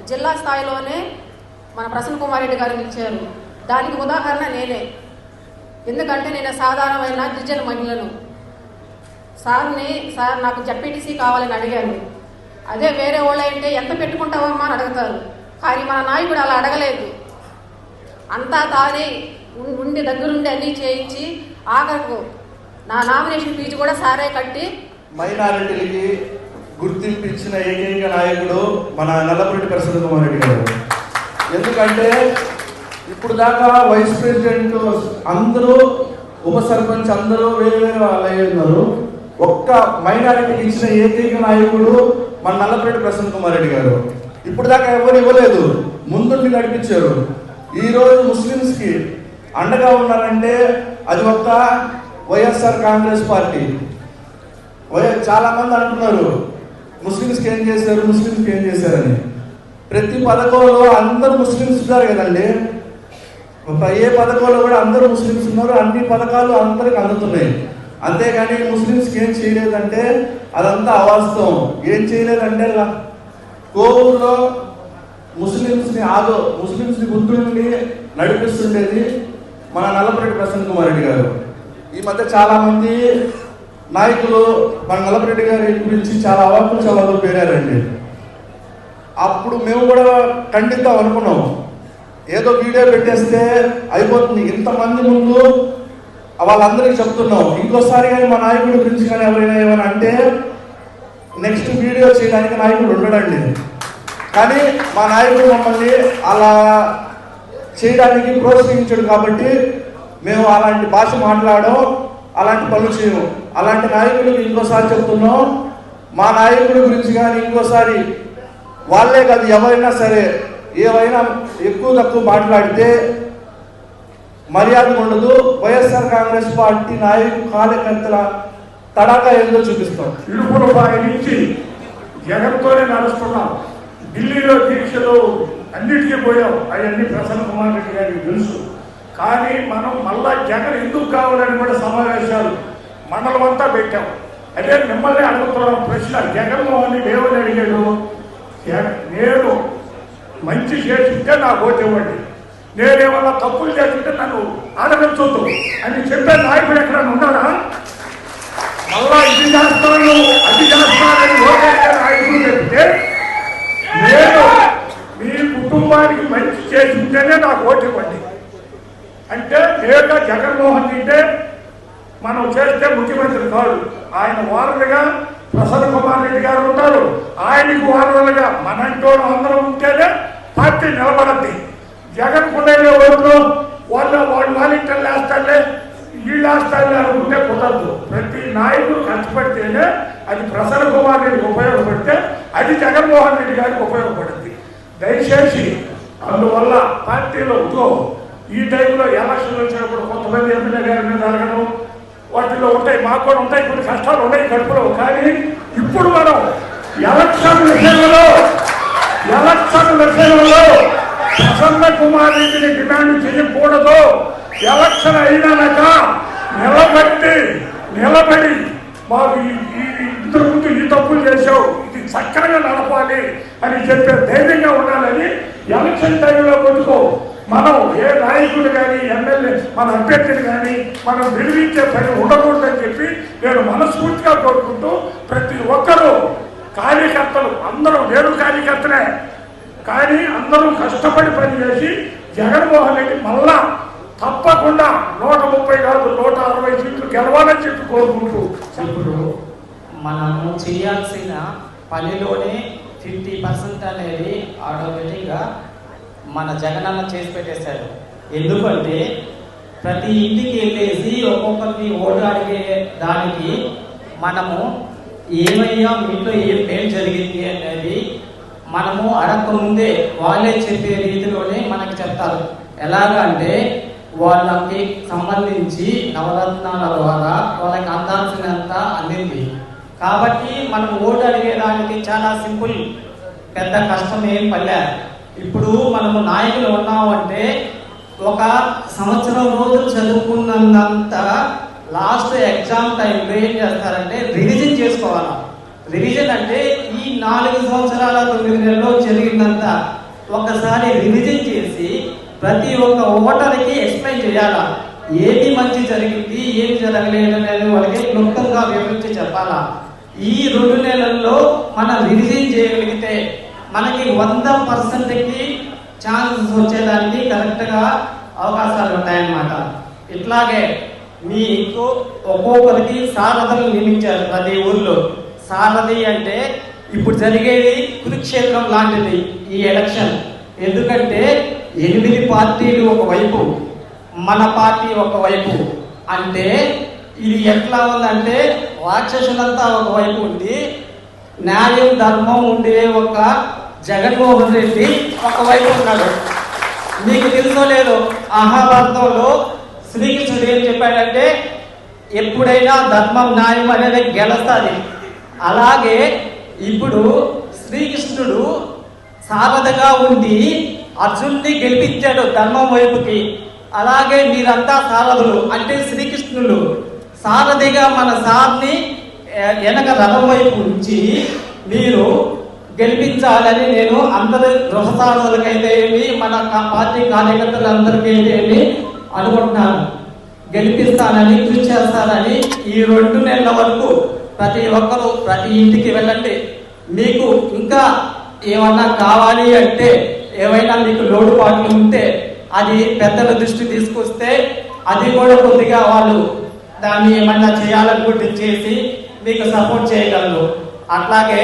జిల్లా స్థాయిలోనే మన ప్రసన్న కుమార్ రెడ్డి గారు ఇచ్చారు. దానికి ఉదాహరణ నేనే. ఎందుకంటే నేను సాధారణమైన గిరిజన మహిళను. సార్ నాకు జడ్పీటీసీ కావాలని అడిగాను. అదే వేరే వాళ్ళు అయితే ఎంత పెట్టుకుంటావమ్మా అని అడుగుతారు. కానీ మన నాయకుడు అలా అడగలేదు. అంతా తానే ఉండి దగ్గరుండి అన్నీ చేయించి ఆఖరకు నా నామినేషన్ ఫీజు కూడా సారే కట్టి మైనారిటీలకి గుర్తింపు ఇచ్చిన ఏకైక నాయకుడు మన నల్లపరెడ్డి ప్రసన్న కుమార్ రెడ్డి గారు. ఎందుకంటే ఇప్పుడు దాకా వైస్ ప్రెసిడెంట్ అందరూ, ఉప సర్పంచ్ అందరూ వేరే వాళ్ళు ఉన్నారు. ఒక్క మైనారిటీకి ఇచ్చిన ఏకైక నాయకుడు మన నల్లపరెడ్డి ప్రసన్న కుమార్ రెడ్డి గారు. ఇప్పుడు దాకా ఎవరు ఇవ్వలేదు, ముందుండి నడిపించారు. ఈరోజు ముస్లిమ్స్ కి అండగా ఉన్నారంటే అది ఒక్క వైఎస్ఆర్ కాంగ్రెస్ పార్టీ. చాలా మంది అంటున్నారు ముస్లిమ్స్కి ఏం చేశారని. ప్రతి పథకంలో అందరూ ముస్లిమ్స్ ఉన్నారు కదండి. ఏ పథకంలో కూడా అందరూ ముస్లిమ్స్ ఉన్నారు. అన్ని పథకాలు అందరికి అందుతున్నాయి. అంతేగాని ముస్లిమ్స్కి ఏం చేయలేదంటే అదంతా అవాస్తవం. ఏం చేయలేదంటే కోవూరులో ముస్లిమ్స్ని గుర్తుండి నడిపిస్తుండేది మన నల్లపరెడ్డి ప్రసన్న కుమార్ రెడ్డి గారు. ఈ మధ్య చాలామంది నాయకులు మన నల్లపరెడ్డి గారి గురించి చాలా అవాకులు చవాలు పేరారండి. అప్పుడు మేము కూడా ఖండిద్దాం అనుకున్నాం, ఏదో వీడియో పెట్టేస్తే అయిపోతుంది, ఇంతమంది ముందు వాళ్ళందరికీ చెప్తున్నాం. ఇంకోసారి కానీ మా నాయకుడి గురించి కానీ ఎవరైనా ఏమైనా అంటే నెక్స్ట్ వీడియో చేయడానికి నాయకుడు ఉండడండి. కానీ మా నాయకుడు మమ్మల్ని అలా చేయడానికి ప్రోత్సహించడు కాబట్టి మేము అలాంటి భాష మాట్లాడడం, అలాంటి పనులు చేయము. అలాంటి నాయకులకు ఇంకోసారి చెప్తున్నాం, మా నాయకుడి గురించి కానీ ఇంకోసారి వాళ్ళే కాదు ఎవరైనా సరే ఏవైనా ఎక్కువ తక్కువ మాట్లాడితే మర్యాద ఉండదు. వైఎస్ఆర్ కాంగ్రెస్ పార్టీ నాయకులు కార్యకర్తల తడాకా ఏందో చూపిస్తాం. ఇడుపులపాయ నుంచి జగన్తోనే నడుస్తున్నాం. ఢిల్లీలో దీక్షలు అన్నిటికీ పోయాం, అవన్నీ ప్రసన్న కుమార్ రెడ్డి గారికి తెలుసు. కానీ మనం మళ్ళా జగన్ ఎందుకు కావాలని కూడా సమావేశాలు మండలం అంతా పెట్టాం. అదే మిమ్మల్ని అడుగుతున్నాం ప్రశ్న, జగన్మోహన్ రెడ్డి ఏమని అడిగాడు, నేను మంచి చేస్తుంటే నాకు ఓటు ఇవ్వండి, నేనేమన్నా తప్పులు చేస్తుంటే నన్ను ఆదరించొద్దు అని చెప్పే నాయకుడు ఎక్కడైనా ఉన్నాడా? మళ్ళా ఇది చేస్తాను అది చేస్తానని ఓటేసే నాయకుడు చెప్తే నేను మీ కుటుంబానికి మంచి చేస్తుంటేనే నాకు ఓటు ఇవ్వండి అంటే, లేక జగన్మోహన్ రెడ్డి మనం చేస్తే ముఖ్యమంత్రి కాదు, ఆయన వారధిగా ప్రసన్న కుమార్ రెడ్డి గారు ఉంటారు, ఆయనకు వారధులుగా మనంటోడు అందరం ఉంటేనే పార్టీ నిలబడద్ది. జగన్ కుండలే ఓట్లు వాళ్ళు వాలంటీర్లు వేస్తారులే వీళ్ళు వేస్తారులే అనుకుంటే కుదరదు. ప్రతి నాయకుడు కష్టపడితేనే అది ప్రసన్న కుమార్ రెడ్డికి ఉపయోగపడితే అది జగన్మోహన్ రెడ్డి గారికి ఉపయోగపడుతుంది. దయచేసి అందువల్ల పార్టీలో ఈ టైంలో ఎలక్షన్లు వచ్చినప్పుడు కొంతమంది ఎమ్మెల్యే గారి మీద అడగడం వాటిలో ఉంటాయి, మాకు కూడా ఉంటాయి, కొన్ని కష్టాలు ఉన్నాయి కడుపులో. కానీ ఇప్పుడు మనం ఎలక్షన్ విషయంలో ప్రసన్న కుమార్ రెడ్డిని డిమాండ్ చేయకూడదు. ఎలక్షన్ అయినాక నిలబడి మాకు ఇంతకు ముందు ఈ తప్పులు చేసావు, ఇది చక్కగా నడపాలి అని చెప్పే ధైర్యంగా ఉండాలని ఎలక్షన్ టైంలో కొట్టుకో. మనం ఏ నాయకుడు కానీ ఎమ్మెల్యే మన అభ్యర్థిని కానీ మనం విలువించే పని ఉండకూడదని చెప్పి నేను మనస్ఫూర్తిగా కోరుకుంటూ, ప్రతి ఒక్కరూ కార్యకర్తలు అందరూ, నేను కార్యకర్తనే కానీ అందరూ కష్టపడి పనిచేసి జగన్మోహన్ రెడ్డి మళ్ళా తప్పకుండా 130 కాదు 160 సీట్లు గెలవాలని చెప్పి కోరుకుంటూ. ఇప్పుడు మనము చేయాల్సిన పనిలోనే 50% అనేది ఆటోమేటిక్గా మన జగనన్న చేసి పెట్టేశారు. ఎందుకంటే ప్రతి ఇంటికి వెళ్ళేసి ఒక్కొక్కరికి ఓటు అడిగే దానికి మనము ఏమయ్యా మీలో ఏం మేలు జరిగింది అనేది మనము అడగకముందే వాళ్ళే చెప్పే రీతిలోనే మనకి చెప్తారు. ఎలాగంటే వాళ్ళకి సంబంధించి నవరత్నాల ద్వారా వాళ్ళకి అందాల్సినంత అందింది కాబట్టి మనం ఓటు అడిగేదానికి చాలా సింపుల్, పెద్ద కష్టం ఏం పల్లె. ఇప్పుడు మనము నాయకులు ఉన్నామంటే ఒక సంవత్సరం రోజులు చదువుకున్నంత లాస్ట్ ఎగ్జామ్ టైంలో ఏం చేస్తారంటే రివిజన్ చేసుకోవాలా. రివిజన్ అంటే ఈ 4 సంవత్సరాల 9 నెలల్లో జరిగినంత ఒకసారి రివిజన్ చేసి ప్రతి ఒక్క ఓటర్కి ఎక్స్ప్లెయిన్ చేయాలా. ఏది మంచి జరిగింది ఏది జరగలేదు అనేది వాళ్ళకి క్లుప్తంగా వివరించి చెప్పాలా. ఈ 2 నెలల్లో మనం రివిజన్ చేయగలిగితే మనకి 100%కి ఛాన్సెస్ వచ్చేదానికి కరెక్ట్గా అవకాశాలు ఉంటాయన్నమాట. ఇట్లాగే మీకు ఒక్కొక్కరికి సారథులు నియమించారు ప్రతి ఊర్లో. సారథి అంటే ఇప్పుడు జరిగేది కురుక్షేత్రం లాంటిది ఈ ఎలక్షన్. ఎందుకంటే 8 పార్టీలు ఒకవైపు, మన పార్టీ ఒకవైపు. అంటే ఇది ఎట్లా ఉందంటే రాక్షసులంతా ఒకవైపు ఉంది, న్యాయం ధర్మం ఉండే ఒక జగన్మోహన్ రెడ్డి ఒకవైపు ఉన్నాడు. మీకు తెలుసో లేదో మహాభారతంలో శ్రీకృష్ణుడు ఏం చెప్పాడంటే ఎప్పుడైనా ధర్మం న్యాయం అనేది గెలుస్తుంది. అలాగే ఇప్పుడు శ్రీకృష్ణుడు సారథిగా ఉండి అర్జున్ని గెలిపించాడు ధర్మం వైపుకి. అలాగే మీరంతా సారథులు అంటే శ్రీకృష్ణులు. సారథిగా మన సార్ని వెనక రథం వైపు ఉంచి మీరు గెలిపించాలని నేను అందరి గృహసారులకైతే ఏమి మన పార్టీ కార్యకర్తలందరికీ అయితే ఏమి అనుకుంటున్నాను. గెలిపిస్తానని, కృషి చేస్తానని. ఈ 2 నెలల వరకు ప్రతి ఒక్కరూ ప్రతి ఇంటికి వెళ్ళండి. మీకు ఇంకా ఏమన్నా కావాలి అంటే, ఏవైనా మీకు లోటుపాట్లు ఉంటే అది పెద్దల దృష్టి తీసుకొస్తే అది కూడా కొద్దిగా వాళ్ళు దాన్ని ఏమన్నా చేయాలనుకుంటే చేసి మీకు సపోర్ట్ చేయగలరు. అట్లాగే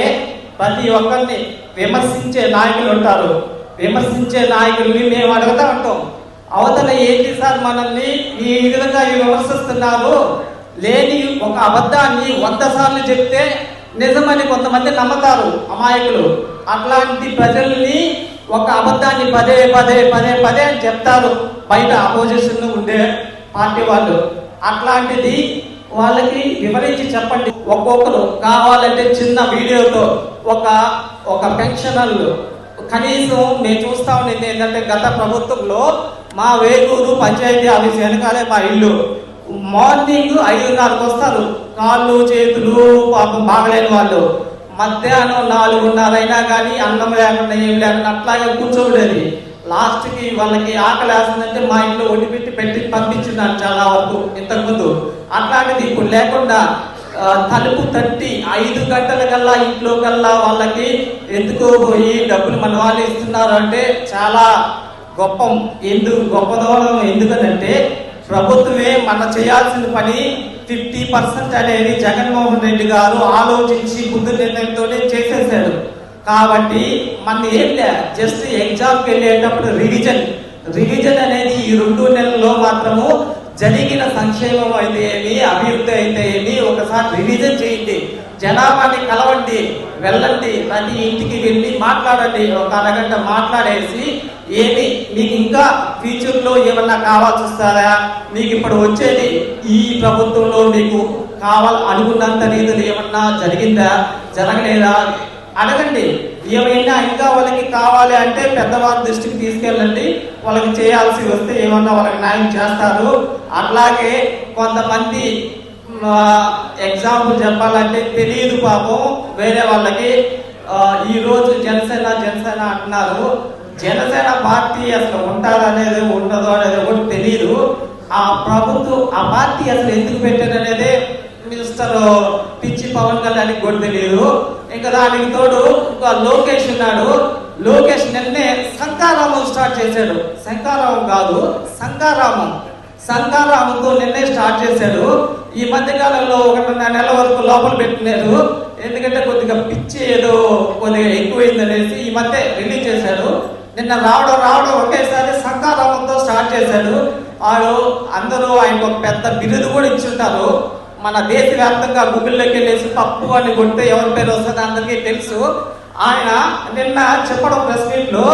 ప్రతి ఒక్కరిని విమర్శించే నాయకులు ఉంటారు. విమర్శించే నాయకుల్ని మేము అడుగుతా ఉంటాం, అవతల ఏంటి సార్ మనల్ని ఈ విధంగా విమర్శిస్తున్నారు, లేని ఒక అబద్ధాన్ని 100 సార్లు చెప్తే నిజమని కొంతమంది నమ్ముతారు అమాయకులు. అట్లాంటి ప్రజల్ని ఒక అబద్ధాన్ని పదే పదే పదే పదే అని చెప్తారు బయట అపోజిషన్ ఉండే పార్టీ వాళ్ళు. అట్లాంటిది వాళ్ళకి వివరించి చెప్పండి. ఒక్కొక్కరు కావాలంటే చిన్న వీడియోతో ఒక పెన్షనర్లు కనీసం మేము చూస్తా ఉండేది ఏంటంటే, గత ప్రభుత్వంలో మా వేగూరు పంచాయతీ ఆఫీస్ వెనకాలే మా ఇల్లు. మార్నింగ్ 5:30కి వస్తారు, కాళ్ళు చేతులు పాపం బాగలేని వాళ్ళు. మధ్యాహ్నం 4:30 అయినా కానీ అన్నం లేకుండా ఏం లేకుండా అట్లాగే కూర్చోబడేది. లాస్ట్కి వాళ్ళకి ఆకలి వేస్తుందంటే మా ఇంట్లో పెట్టి పంపించున్నారు చాలా వరకు ఇంతకుముందు. అట్లాంటిది ఇప్పుడు లేకుండా తలుపు తట్టి 5 గంటల కల్లా ఇంట్లో కల్లా వాళ్ళకి ఎందుకో పోయి డబ్బులు మన వాళ్ళు ఇస్తున్నారు అంటే చాలా గొప్పదనం. ఎందుకనంటే ప్రభుత్వమే మన చేయాల్సిన పని 50% అనేది జగన్మోహన్ రెడ్డి గారు ఆలోచించి ముందు నిర్ణయంతోనే చేసేసాడు. కాబట్టి మన ఏం లే, జస్ట్ ఎగ్జామ్కి వెళ్ళేటప్పుడు రివిజన్ అనేది ఈ 2 నెలల్లో మాత్రము జరిగిన సంక్షేమం అయితే ఏమి, అభివృద్ధి అయితే ఏమి ఒకసారి రివిజన్ చేయండి. జనాభాని కలవండి, వెళ్ళండి, ప్రతి ఇంటికి వెళ్ళి మాట్లాడండి. ఒక అరగంట మాట్లాడేసి ఏమి మీకు ఇంకా ఫ్యూచర్లో ఏమన్నా కావాల్సి వస్తారా, మీకు ఇప్పుడు వచ్చేది ఈ ప్రభుత్వంలో మీకు అనుకున్నంత రీతిలో ఏమన్నా జరిగిందా, జరగలేదా అడగండి. ఏమైనా ఇంకా వాళ్ళకి కావాలి అంటే పెద్దవారి దృష్టికి తీసుకెళ్ళండి. వాళ్ళకి చేయాల్సి వస్తే ఏమన్నా వాళ్ళకి న్యాయం చేస్తారు. అట్లాగే కొంతమంది ఎగ్జాంపుల్ చెప్పాలంటే తెలియదు పాపం వేరే వాళ్ళకి. ఈరోజు జనసేన అంటున్నారు. జనసేన పార్టీ అసలు ఉంటారనేది ఉండదో అనేది కూడా తెలియదు. ఆ పార్టీ అసలు ఎందుకు పెట్టారనేదే మినిస్టర్ పిచ్చి పవన్ కళ్యాణ్ కూడా తెలియదు. ఇంకా దానికి తోడు లోకేష్ ఉన్నాడు. లోకేష్ నిన్నే శంకారామం స్టార్ట్ చేశాడు. శంకారామం కాదు, సంకారామంతో నిన్నే స్టార్ట్ చేశాడు. ఈ మధ్య కాలంలో 1.5 నెలల వరకు లోపల పెట్టినారు. ఎందుకంటే కొద్దిగా పిచ్చి ఏదో కొద్దిగా ఎక్కువైంది అనేసి ఈ మధ్య రిలీజ్ చేశాడు. నిన్న రావడం ఒకేసారి సంకారామంతో స్టార్ట్ చేశాడు. అందరూ ఆయనకు ఒక పెద్ద బిరుదు కూడా ఇచ్చుంటారు. మన దేశవ్యాప్తంగా గూగుల్లోకి వెళ్ళేసి పప్పు అని కొడితే ఎవరి పేరు వస్తుందో అందరికీ తెలుసు. ఆయన నిన్న చెప్పడం ప్రెస్ మీట్ లో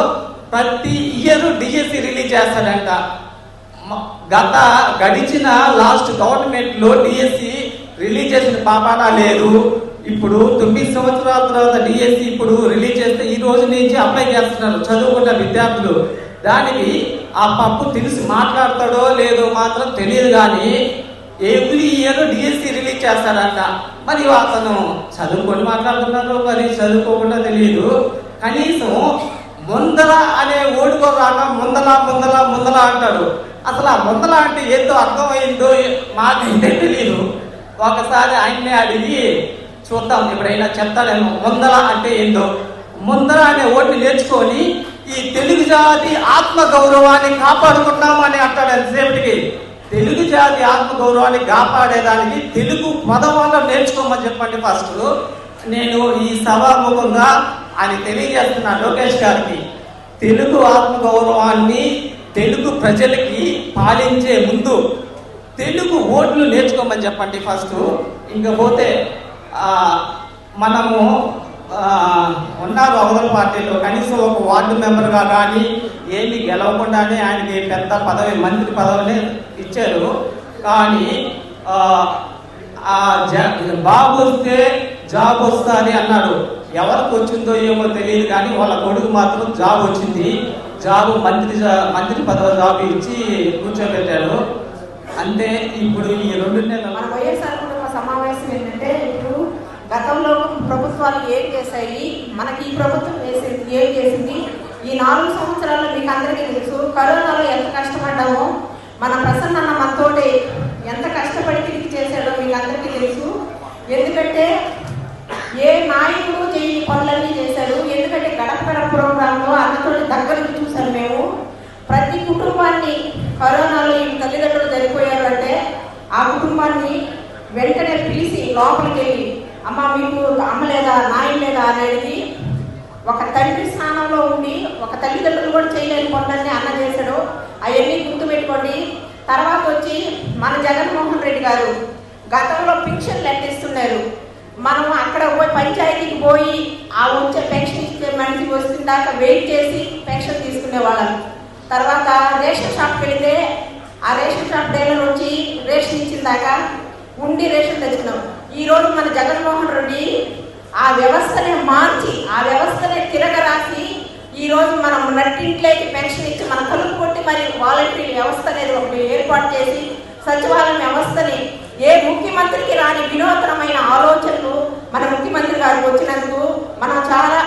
ప్రతి ఇయర్ డిఎస్సి రిలీజ్ చేస్తాడంట. గడిచిన లాస్ట్ గవర్నమెంట్ లో డిఎస్సి రిలీజ్ చేసిన పాపానా లేదు. ఇప్పుడు 9 సంవత్సరాల తర్వాత డిఎస్సి ఇప్పుడు రిలీజ్ చేస్తే ఈ రోజు నుంచి అప్లై చేస్తున్నారు చదువుకున్న విద్యార్థులు. దానికి ఆ పప్పు తెలిసి మాట్లాడతాడో లేదో మాత్రం తెలియదు, కానీ ఎవ్రీ ఇయర్ డిఎస్సి రిలీజ్ చేస్తాడంట. మరి అతను చదువుకొని మాట్లాడుతున్నారు, మరి చదువుకోకుండా తెలియదు. కనీసం ముందల అనే ఓడుకో రాక ముందల అంటాడు. అసలు ఆ ముందల అంటే ఏందో అర్థమైందో మాకైతే తెలియదు. ఒకసారి ఆయన్నే అడిగి చూద్దాం, ఎప్పుడైనా చెప్తానేమో ముందల అంటే ఏందో. ముందల అనే ఓటుని నేర్చుకొని ఈ తెలుగు జాతి ఆత్మ గౌరవాన్ని కాపాడుకుంటామని అంటాడు. ఎంతసేపటికి తెలుగు జాతి ఆత్మ గౌరవాన్ని కాపాడేదానికి తెలుగు పదవాళ్ళ నేర్చుకోమని చెప్పండి. ఫస్ట్ నేను ఈ సభాముఖంగా ఆయన తెలియజేస్తున్నా లోకేష్ గారికి, తెలుగు ఆత్మ గౌరవాన్ని తెలుగు ప్రజలకి పాలించే ముందు తెలుగు ఓట్లు నేర్చుకోమని చెప్పండి ఫస్ట్. ఇంకపోతే మనము ఉన్నారు అవతల పార్టీలో, కనీసం ఒక వార్డు మెంబర్గా కానీ ఏమి గెలవకుండానే ఆయనకి పెద్ద పదవి, మంత్రి పదవిని ఇచ్చారు. కానీ బాబు వస్తే జాబ్ వస్తుంది అన్నాడు. ఎవరికి వచ్చిందో ఏమో తెలియదు, కానీ వాళ్ళ కొడుకు మాత్రం జాబ్ వచ్చింది. మంత్రి పదవి జాబ్ ఇచ్చి కూర్చోబెట్టాడు. అంటే ఇప్పుడు ఈ 2 నెలల మన వైఎస్ఆర్ కుటుంబ సమావేశం ఏంటంటే ఇప్పుడు గతంలో ప్రభుత్వాలు ఏం చేశాయి, మనకి ఈ ప్రభుత్వం ఏం చేసింది, ఈ 4 సంవత్సరాల్లో మీకు అందరికీ తెలుసు. కరోనాలో ఎంత కష్టపడ్డామో, మన ప్రసన్న మనతోటి ఎంత కష్టపడి తిరిగి చేశాడో మీకు అందరికీ తెలుసు. ఎందుకంటే ఏ నాయకుడు చేయని పనులన్నీ చేశాడు. ఎందుకంటే గడప ప్రోగ్రాంలో అన్నతో దగ్గర చూశారు మేము. ప్రతి కుటుంబాన్ని కరోనాలో ఈ తల్లిదండ్రులు చనిపోయారు అంటే ఆ కుటుంబాన్ని వెంటనే పిలిచి లోపలికి వెళ్ళి, అమ్మ మీకు అమ్మ లేదా నాయన లేదా అనేది ఒక తండ్రి స్థానంలో ఉండి ఒక తల్లిదండ్రులు కూడా చేయలేని పనులన్నీ అన్న చేశాడు. అవన్నీ గుర్తుపెట్టుకోండి. తర్వాత వచ్చి మన జగన్మోహన్ రెడ్డి గారు గతంలో పెన్షన్లు ఎట్టిస్తున్నారు. మనం అక్కడ పోయి పంచాయతీకి పోయి ఆ వచ్చే పెన్షన్ ఇచ్చే మనిషికి వస్తున్న దాకా వెయిట్ చేసి పెన్షన్ తీసుకునే వాళ్ళం. తర్వాత రేషన్ షాప్కి వెళితే ఆ రేషన్ షాప్ డీలర్ వచ్చి రేషన్ ఇచ్చిన దాకా ఉండి రేషన్ తెచ్చుకున్నాం. ఈరోజు మన జగన్మోహన్ రెడ్డి ఆ వ్యవస్థనే మార్చి ఆ వ్యవస్థనే తిరగరాసి ఈరోజు మనం నట్టింట్లోకి పెన్షన్ ఇచ్చి మన తలుపు కొట్టి మరి వాలంటీర్ వ్యవస్థ అనేది ఒకటి ఏర్పాటు చేసి సచివాలయం వ్యవస్థని ఏ ముఖ్యమంత్రికి రాని వినూత్నమైన ఆలోచనలు మన ముఖ్యమంత్రి గారికి వచ్చినందుకు మనం చాలా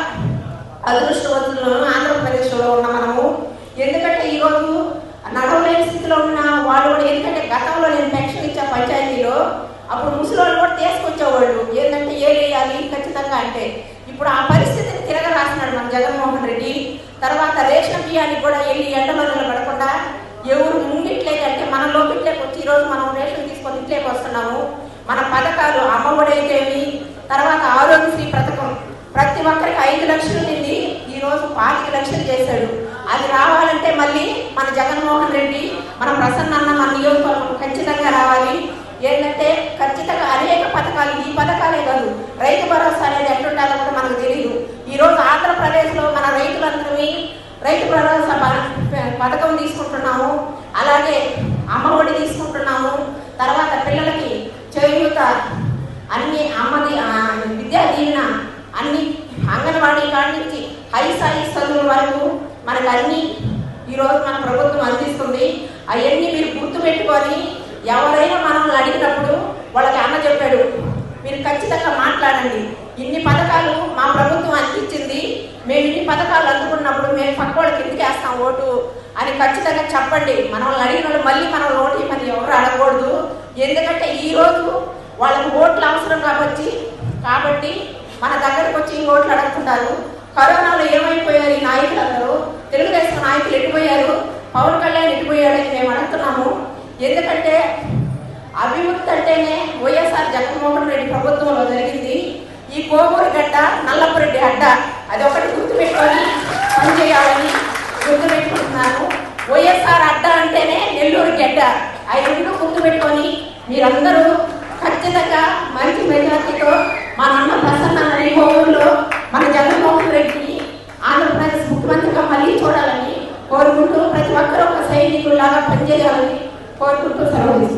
అదృష్టవంతులు ఆంధ్రప్రదేశ్లో ఉన్న మనము. ఎందుకంటే ఈరోజు నడవలేని స్థితిలో ఉన్న వాళ్ళు కూడా, ఎందుకంటే గతంలో నేను పెన్షన్ ఇచ్చా పంచాయతీలో, అప్పుడు ముసలి కూడా తీసుకొచ్చేవాళ్ళు ఏంటంటే వేయాలి ఖచ్చితంగా అంటే. ఇప్పుడు ఆ పరిస్థితిని తిరగరాసినాడు మన జగన్మోహన్ రెడ్డి. తర్వాత రేషన్ బియ్యానికి కూడా వెళ్ళి ఎండలో నిలబడకుండా ఎవరు ముంగిట్లేకి అంటే మన లోకిట్లేకి వచ్చి ఈరోజు మనం రేషన్ తీసుకొని ఇట్లేకి వస్తున్నాము. మన పథకాలు అమ్మఒడి అయితేమి, తర్వాత ఆరోగ్యశ్రీ పథకం ప్రతి ఒక్కరికి 5 లక్షలు నిండి ఈరోజు 25 లక్షలు చేశాడు. అది రావాలంటే మళ్ళీ మన జగన్మోహన్ రెడ్డి మన ప్రసన్న మన నియోజకవర్గం ఖచ్చితంగా రావాలి. ఏంటంటే ఖచ్చితంగా అనేక పథకాలు, ఈ పథకాలే కాదు, రైతు భరోసా అనేది ఎట్లుంటుందో కూడా మనకు తెలియదు. ఈరోజు ఆంధ్రప్రదేశ్లో మన రైతులందరినీ రైతు భరోసా పథకం తీసుకుంటున్నాము, అలాగే అమ్మఒడి తీసుకుంటున్నాము. తర్వాత పిల్లలకి చేయూత, అన్ని అమ్మది విద్యా దీవెన, అన్ని అంగన్వాడీ కాడి నుంచి హై స్థాయి చదువుల వరకు మనకు అన్ని ఈరోజు మన ప్రభుత్వం అందిస్తుంది. అవన్నీ మీరు గుర్తుపెట్టుకొని ఎవరైనా మనల్ని అడిగినప్పుడు వాళ్ళకి అన్న చెప్పాడు, మీరు ఖచ్చితంగా మాట్లాడండి. ఇన్ని పథకాలు మా ప్రభుత్వం అందించింది, మేము ఇన్ని పథకాలు అందుకున్నప్పుడు మేము పక్క వాళ్ళకి ఎందుకు వేస్తాం ఓటు అని ఖచ్చితంగా చెప్పండి. మనల్ని అడిగిన వాళ్ళు మళ్ళీ మనం ఓటు మరి ఎవరు అడగకూడదు. ఎందుకంటే ఈరోజు వాళ్ళకి ఓట్లు అవసరం కాబట్టి మన దగ్గరకు వచ్చి ఓట్లు అడుగుతుంటారు. కరోనాలో ఏమైపోయారు ఈ నాయకులందరూ? తెలుగుదేశం నాయకులు ఎటుపోయారు, పవన్ కళ్యాణ్ ఎటుపోయాడని మేము అడుగుతున్నాము. ఎందుకంటే అభివృద్ధి అంటేనే వైఎస్ఆర్ జగన్మోహన్ రెడ్డి ప్రభుత్వంలో జరిగింది. ఈ కోవూరు గడ్డ, నల్లపురెడ్డి అడ్డ, అది ఒకటి గుర్తుపెట్టుకొని పనిచేయాలని గుర్తుపెట్టుకుంటున్నాను. వైఎస్ఆర్ అడ్డ అంటేనే నెల్లూరు గడ్డ. ఆ 2 గుర్తుపెట్టుకొని మీరందరూ ఖచ్చితంగా మంచి మెజార్టీతో మన అన్న ప్రసన్న ఈ కోవూరులో మన జగన్మోహన్ రెడ్డిని ఆంధ్రప్రదేశ్ ముఖ్యమంత్రిగా మళ్ళీ చూడాలని కోరుకుంటూ ప్రతి ఒక్కరూ ఒక సైనికుల్లాగా పనిచేయాలని కోరుకుంటూ సెలవు.